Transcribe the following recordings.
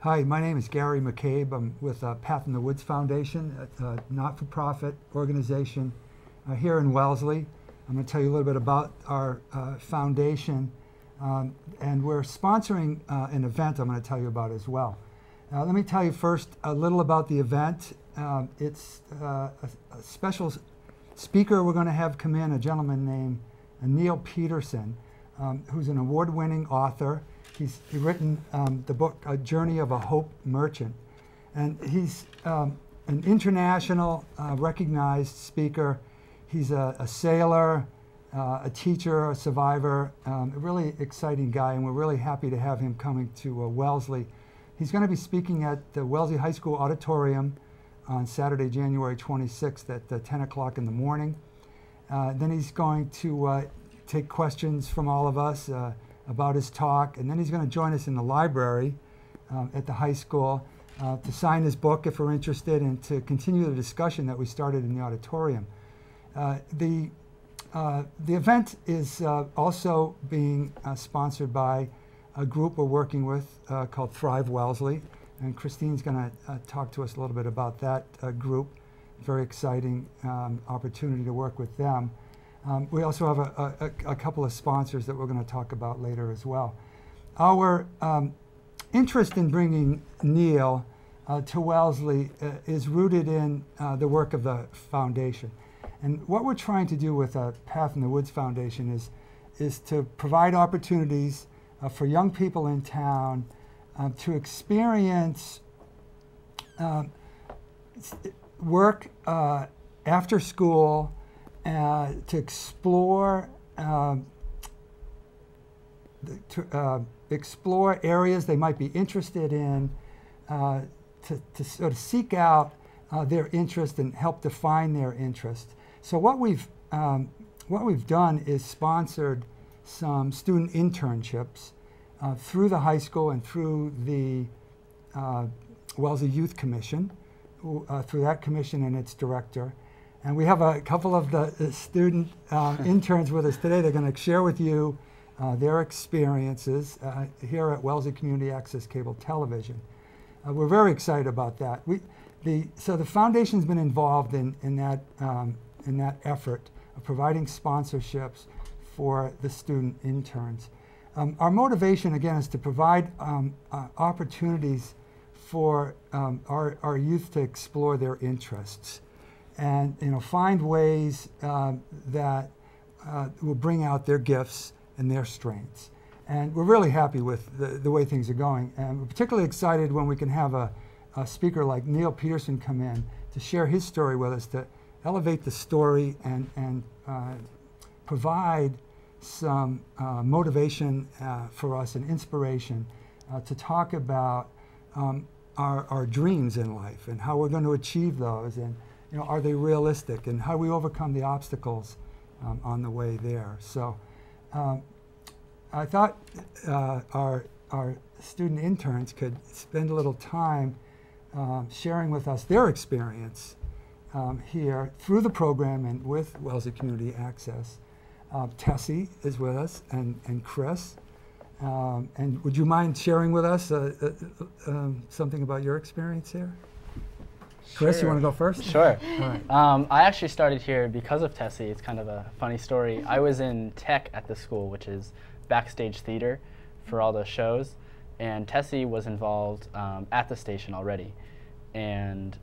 Hi, my name is Gary McCabe. I'm with Path in the Woods Foundation, a not-for-profit organization here in Wellesley. I'm going to tell you a little bit about our foundation, and we're sponsoring an event I'm going to tell you about as well. Let me tell you first a little about the event. It's a special speaker we're going to have come in, a gentleman named Neil Petersen, who's an award-winning author. He's written the book, A Journey of a Hope Merchant. And he's an international recognized speaker. He's a sailor, a teacher, a survivor, a really exciting guy, and we're really happy to have him coming to Wellesley. He's going to be speaking at the Wellesley High School Auditorium on Saturday, January 26th at 10 o'clock in the morning. Then he's going to take questions from all of us about his talk, and then he's going to join us in the library at the high school to sign his book if we're interested and to continue the discussion that we started in the auditorium. The event is also being sponsored by a group we're working with called Thrive Wellesley, and Christine's going to talk to us a little bit about that group. Very exciting opportunity to work with them. We also have a couple of sponsors that we're going to talk about later as well. Our interest in bringing Neil to Wellesley is rooted in the work of the foundation. And what we're trying to do with Path in the Woods Foundation is to provide opportunities for young people in town to experience work after school, to explore explore areas they might be interested in, to sort of seek out their interest and help define their interest. So what we've done is sponsored some student internships through the high school and through the Wellesley Youth Commission, through that commission and its director. And we have a couple of the student interns with us today. They're going to share with you their experiences here at Wellesley Community Access Cable Television. We're very excited about that. So the foundation's been involved in that effort of providing sponsorships for the student interns. Our motivation, again, is to provide opportunities for our youth to explore their interests and find ways that will bring out their gifts and their strengths. And we're really happy with the way things are going. And we're particularly excited when we can have a speaker like Neil Petersen come in to share his story with us, to elevate the story and provide some motivation for us and inspiration to talk about our dreams in life and how we're going to achieve those, and are they realistic, and how we overcome the obstacles on the way there. So I thought our student interns could spend a little time sharing with us their experience here through the program and with Wellesley Community Access. Tessie is with us, and Chris. And would you mind sharing with us something about your experience here? Chris, you want to go first? Sure. All right. I actually started here because of Tessie. It's kind of a funny story. I was in tech at the school, which is backstage theater for all the shows, and Tessie was involved at the station already. And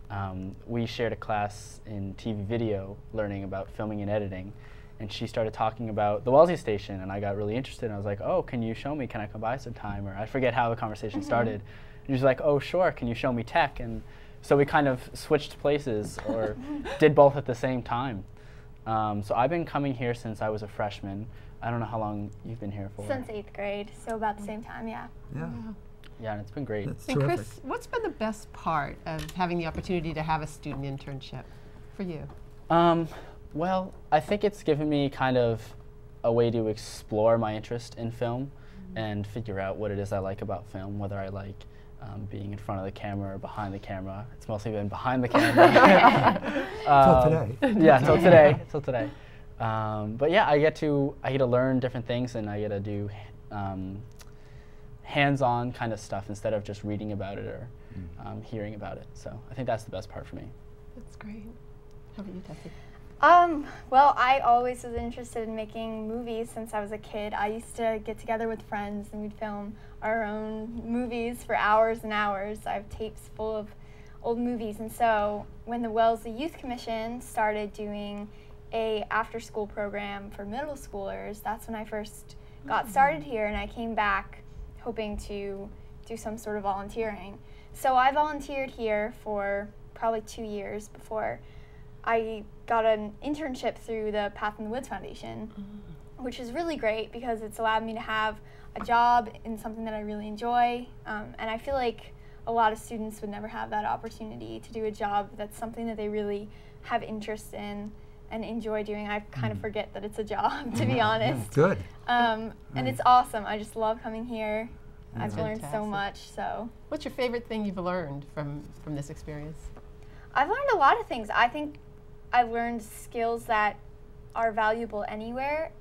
we shared a class in TV video learning about filming and editing. And she started talking about the Wellesley station, and I got really interested. And I was like, oh, can you show me? Can I come by sometime? Or I forget how the conversation started. And she was like, oh, sure, can you show me tech? And so we kind of switched places, or did both at the same time. So I've been coming here since I was a freshman. I don't know how long you've been here for. Since 8th grade, so about the same time, yeah. Yeah. Yeah, and it's been great. That's And terrific. Chris, what's been the best part of having the opportunity to have a student internship for you? Well, I think it's given me kind of a way to explore my interest in film and figure out what it is I like about film, whether I like being in front of the camera or behind the camera. It's mostly been behind the camera. Till today. Yeah, till today. Till today. But yeah, I get to learn different things, and I get to do hands-on kind of stuff instead of just reading about it or hearing about it. So I think that's the best part for me. That's great. How about you, Tessie? Well, I always was interested in making movies since I was a kid. I used to get together with friends and we'd film our own movies for hours and hours. I have tapes full of old movies. And so when the Wellesley Youth Commission started doing a after-school program for middle schoolers, that's when I first got started here, and I came back hoping to do some sort of volunteering. So I volunteered here for probably 2 years before I got an internship through the Path in the Woods Foundation, which is really great because it's allowed me to have a job in something that I really enjoy. And I feel like a lot of students would never have that opportunity to do a job that's something that they really have interest in and enjoy doing. I kind of forget that it's a job, to be honest. Good. And it's awesome. I just love coming here. I've learned so Fantastic. much. So What's your favorite thing you've learned from this experience? I've learned a lot of things. I think I've learned skills that are valuable anywhere,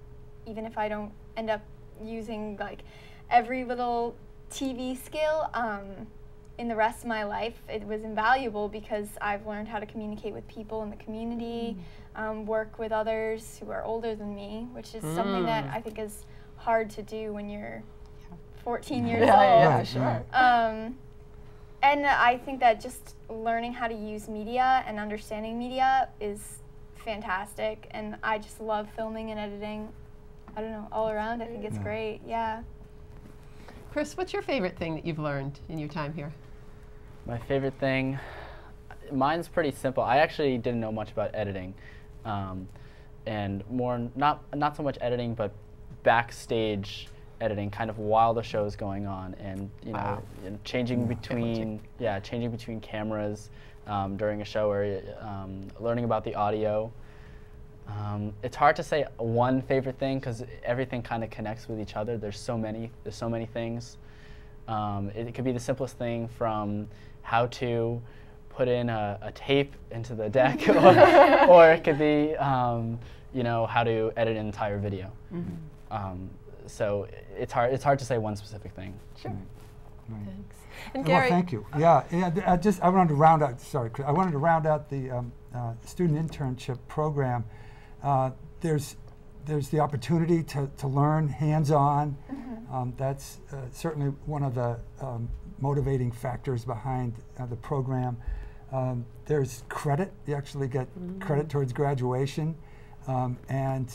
even if I don't end up using like every little TV skill. In the rest of my life, it was invaluable because I've learned how to communicate with people in the community, work with others who are older than me, which is something that I think is hard to do when you're 14 years old. Yeah, sure. And I think that just learning how to use media and understanding media is fantastic, and I just love filming and editing. I don't know, all around I think it's great, yeah. Chris, what's your favorite thing that you've learned in your time here? My favorite thing, mine's pretty simple. I actually didn't know much about editing, and more not so much editing, but backstage editing, kind of while the show's going on, and changing between cameras during a show, or learning about the audio. It's hard to say one favorite thing because everything kind of connects with each other. There's so many things. It could be the simplest thing from how to put in a tape into the deck, or it could be how to edit an entire video. So it's hard to say one specific thing. Sure. Right. Thanks. And Well, Gary, thank you. Yeah, I wanted to round out. Sorry, Chris, I wanted to round out the student internship program. There's the opportunity to learn hands-on. That's certainly one of the motivating factors behind the program. There's credit. You actually get credit towards graduation, and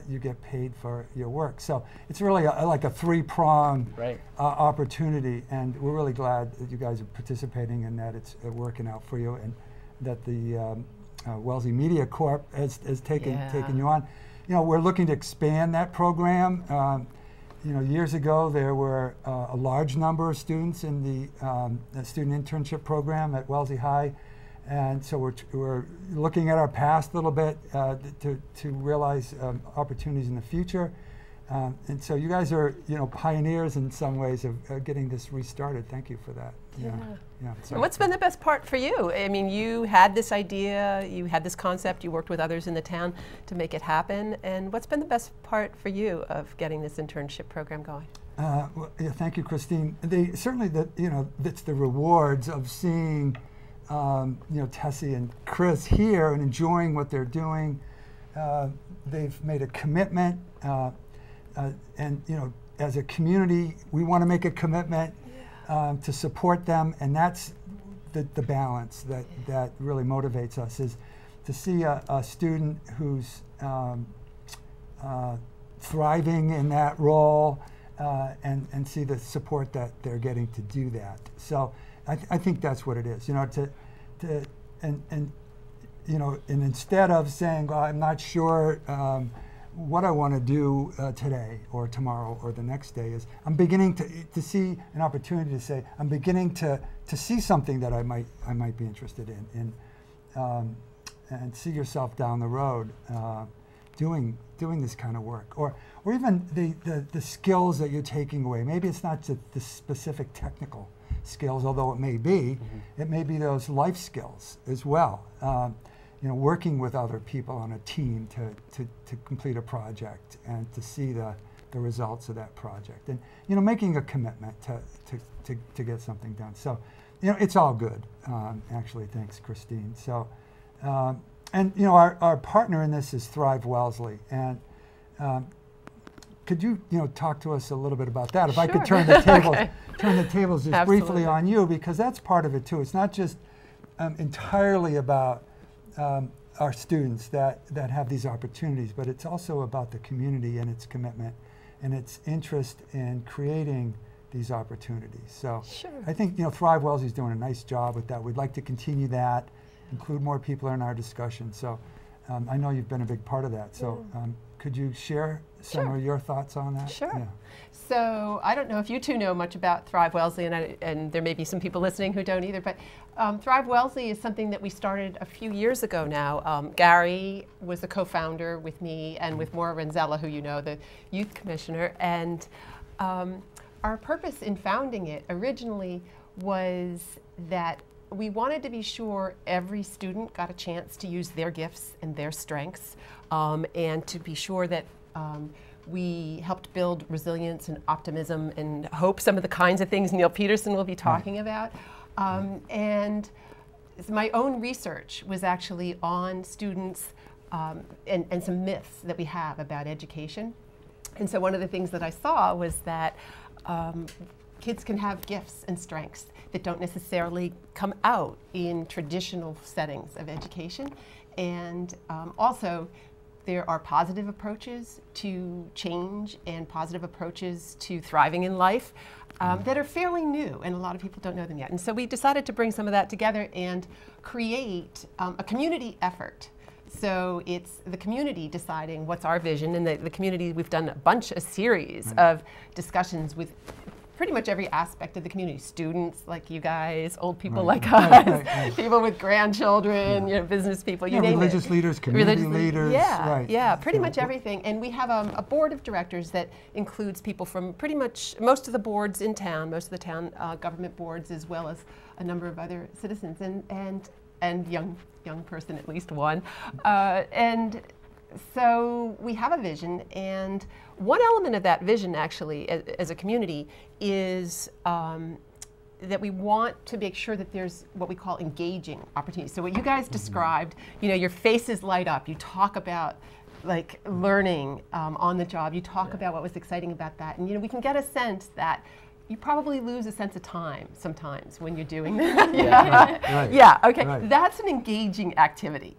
you get paid for your work. So it's really like a three-pronged opportunity, and we're really glad that you guys are participating and that it's working out for you, and that the Wellesley Media Corp has taken you on. We're looking to expand that program. Years ago there were a large number of students in the student internship program at Wellesley High, and so we're looking at our past a little bit to realize opportunities in the future. And so you guys are pioneers in some ways of getting this restarted. Thank you for that. So what's been the best part for you? I mean, you had this idea, you had this concept, you worked with others in the town to make it happen. And what's been the best part for you of getting this internship program going? Thank you, Christine. Certainly, it's the rewards of seeing, Tessie and Chris here and enjoying what they're doing. They've made a commitment, and as a community, we want to make a commitment to support them, and that's the balance that really motivates us, is to see a student who's thriving in that role, and see the support that they're getting to do that. So I think that's what it is, and instead of saying, well, I'm not sure what I want to do today or tomorrow or the next day, is I'm beginning to see an opportunity to say, I'm beginning to see something that I might be interested in, and see yourself down the road doing this kind of work, or even the skills that you're taking away. Maybe it's not just the specific technical skills, although it may be. It may be those life skills as well. Working with other people on a team to complete a project, and to see the the results of that project, and making a commitment to get something done. So it's all good, actually. Thanks, Christine. So and our partner in this is Thrive Wellesley, and could you talk to us a little bit about that? If I could turn the tables, turn the tables just briefly on you, because that's part of it too. It's not just entirely about our students that have these opportunities, but it's also about the community and its commitment and its interest in creating these opportunities. So I think Thrive Wellesley is doing a nice job with that. We'd like to continue that, include more people in our discussion. So I know you've been a big part of that. So could you share some of your thoughts on that? Sure. Yeah. So I don't know if you two know much about Thrive Wellesley, and there may be some people listening who don't either, but Thrive Wellesley is something that we started a few years ago now. Gary was the co-founder with me and with Maura Renzella, who the youth commissioner, and our purpose in founding it originally was that we wanted to be sure every student got a chance to use their gifts and their strengths, and to be sure that we helped build resilience and optimism and hope, some of the kinds of things Neil Petersen will be talking about. And my own research was actually on students and some myths that we have about education. And so one of the things that I saw was that kids can have gifts and strengths that don't necessarily come out in traditional settings of education. And also, there are positive approaches to change and positive approaches to thriving in life that are fairly new, and a lot of people don't know them yet. And so we decided to bring some of that together and create a community effort. So it's the community deciding what's our vision, and the community, we've done a series of discussions with pretty much every aspect of the community. Students like you guys, old people like us, people with grandchildren, business people, you name religious it. leaders, community leaders. Yeah, pretty much everything. And we have a board of directors that includes people from pretty much most of the boards in town, most of the town government boards, as well as a number of other citizens and young person, at least one. And so we have a vision, and one element of that vision actually as a community is that we want to make sure that there's what we call engaging opportunities. So what you guys described, your faces light up, you talk about like learning on the job, you talk about what was exciting about that, and we can get a sense that you probably lose a sense of time sometimes when you're doing that. That's an engaging activity.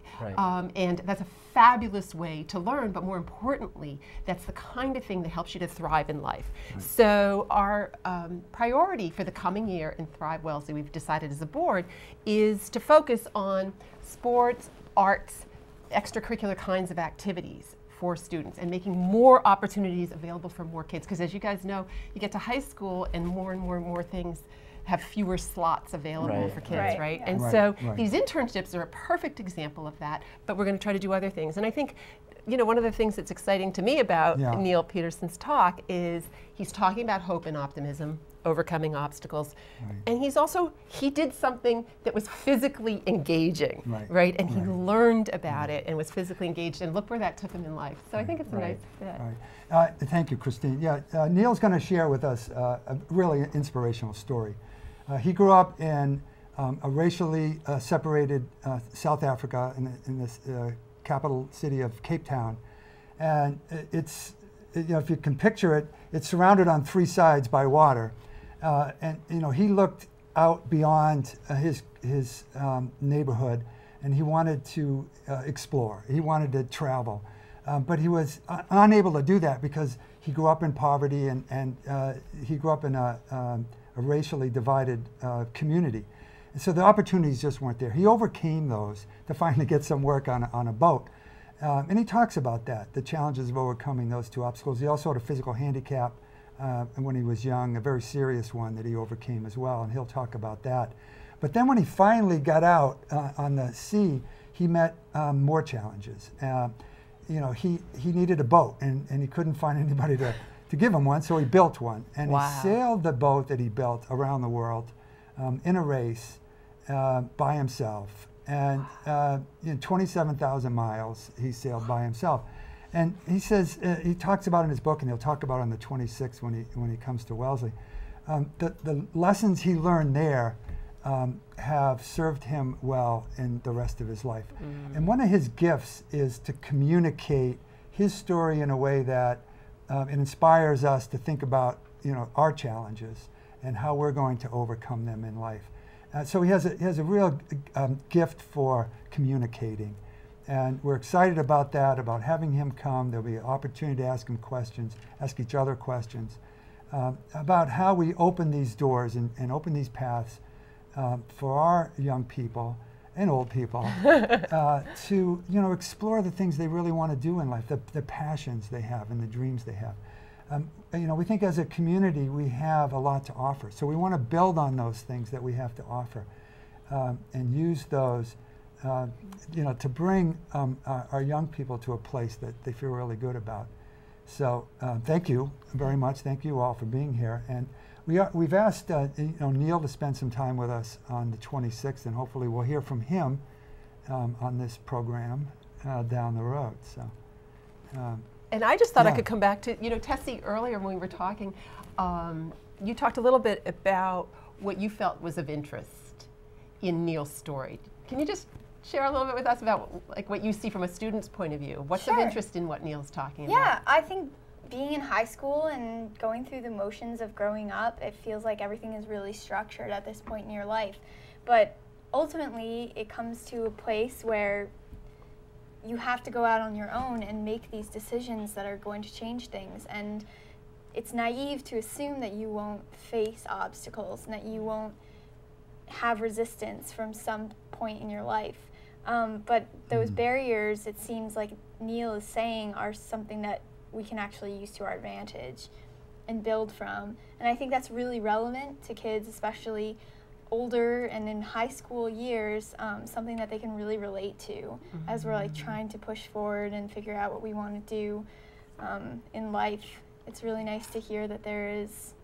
And that's a fabulous way to learn, but more importantly, that's the kind of thing that helps you to thrive in life. So our priority for the coming year in Thrive Wellesley, we've decided as a board, is to focus on sports, arts, extracurricular kinds of activities for students, and making more opportunities available for more kids. Because as you guys know, you get to high school and more things have fewer slots available for kids, right? And so these internships are a perfect example of that, but we're going to try to do other things. And I think, one of the things that's exciting to me about Neil Petersen's talk is he's talking about hope and optimism, overcoming obstacles. And he did something that was physically engaging, right? And he learned about it and was physically engaged, and look where that took him in life. So I think it's a nice fit. Thank you, Christine. Neil's going to share with us a really inspirational story. He grew up in a racially separated South Africa in this capital city of Cape Town. And it's, if you can picture it, it's surrounded on three sides by water. And he looked out beyond his neighborhood, and he wanted to explore. He wanted to travel, but he was unable to do that because he grew up in poverty, and he grew up in a racially divided community. And so the opportunities just weren't there. He overcame those to finally get some work on a boat. And he talks about that, the challenges of overcoming those two obstacles. He also had a physical handicap when he was young, a very serious one that he overcame as well, and he'll talk about that. But then when he finally got out on the sea, he met more challenges. He needed a boat, and he couldn't find anybody to give him one, so he built one. And he sailed the boat that he built around the world in a race by himself. And 27,000 miles he sailed by himself. And he says, he talks about in his book, and he'll talk about it on the 26th when he comes to Wellesley, the lessons he learned there have served him well in the rest of his life. And one of his gifts is to communicate his story in a way that it inspires us to think about, our challenges and how we're going to overcome them in life. So he has a real gift for communicating. And we're excited about that, about having him come. There'll be an opportunity to ask him questions, ask each other questions, about how we open these doors and open these paths for our young people and old people to explore the things they really want to do in life, the passions they have and the dreams they have. We think as a community we have a lot to offer, so we want to build on those things that we have to offer and use those to bring our young people to a place that they feel really good about. So thank you very much. Thank you all for being here. And we've asked Neil to spend some time with us on the 26th, and hopefully we'll hear from him on this program down the road. So. And I just thought I could come back to, Tessie, earlier when we were talking, you talked a little bit about what you felt was of interest in Neil's story. Can you just share a little bit with us about what you see from a student's point of view? What's of interest in what Neil's talking about? Yeah, I think being in high school and going through the motions of growing up, it feels like everything is really structured at this point in your life. But ultimately, it comes to a place where you have to go out on your own and make these decisions that are going to change things. And it's naive to assume that you won't face obstacles and that you won't have resistance from some point in your life. But those barriers, it seems like Neil is saying, are something that we can actually use to our advantage and build from. And I think that's really relevant to kids, especially older and in high school years, something that they can really relate to as we're trying to push forward and figure out what we want to do in life. It's really nice to hear that there is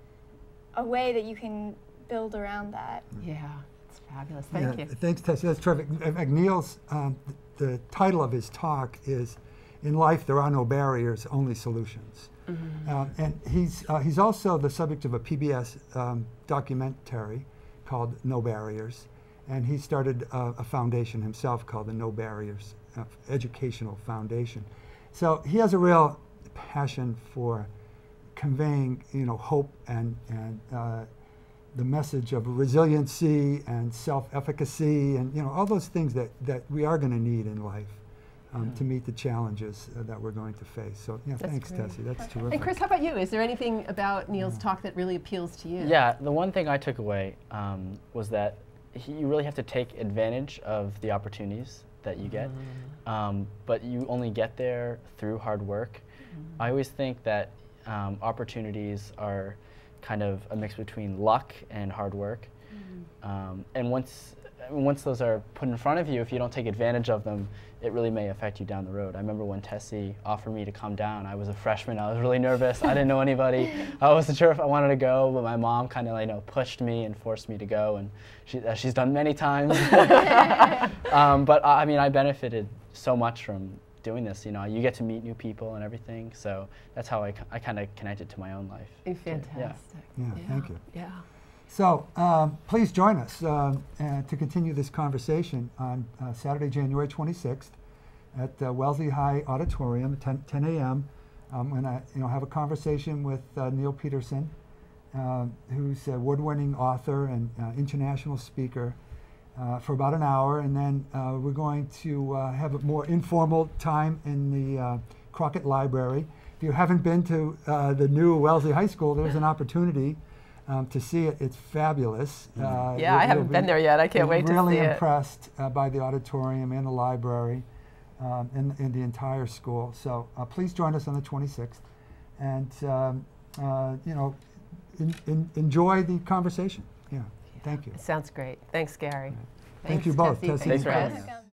a way that you can build around that. Yeah, it's fabulous. Thank you. Thanks, Tessie. That's terrific. Neil's, the title of his talk is "In Life There Are No Barriers, Only Solutions." And he's also the subject of a PBS documentary called No Barriers, and he started a foundation himself called the No Barriers Educational Foundation. So he has a real passion for conveying, hope and the message of resiliency and self-efficacy and all those things that we are going to need in life to meet the challenges that we're going to face. So thanks, Tessie. That's terrific. And Chris, how about you? Is there anything about Neil's talk that really appeals to you? Yeah, the one thing I took away was that you really have to take advantage of the opportunities that you get, but you only get there through hard work. I always think that opportunities are kind of a mix between luck and hard work. And once those are put in front of you, if you don't take advantage of them, it really may affect you down the road. I remember when Tessie offered me to come down. I was a freshman. I was really nervous. I didn't know anybody. I wasn't sure if I wanted to go, but my mom kind of pushed me and forced me to go, and she's done many times. But I mean, I benefited so much from doing this. You get to meet new people and everything. So that's how I kind of connected to my own life. Fantastic. Yeah, thank you. Yeah. So please join us to continue this conversation on Saturday, January 26th at Wellesley High Auditorium at 10 a.m. I'm going to have a conversation with Neil Petersen, who's a award-winning author and international speaker, for about an hour, and then we're going to have a more informal time in the Crockett Library. If you haven't been to the new Wellesley High School, there's an opportunity to see it. It's fabulous. Yeah, I haven't been there yet. I can't wait to see it. Really impressed by the auditorium and the library and the entire school. So please join us on the 26th, and enjoy the conversation. Yeah, thank you. It sounds great. Thanks, Gary. Thank you both. Tessie. Tessie. Thanks for having us.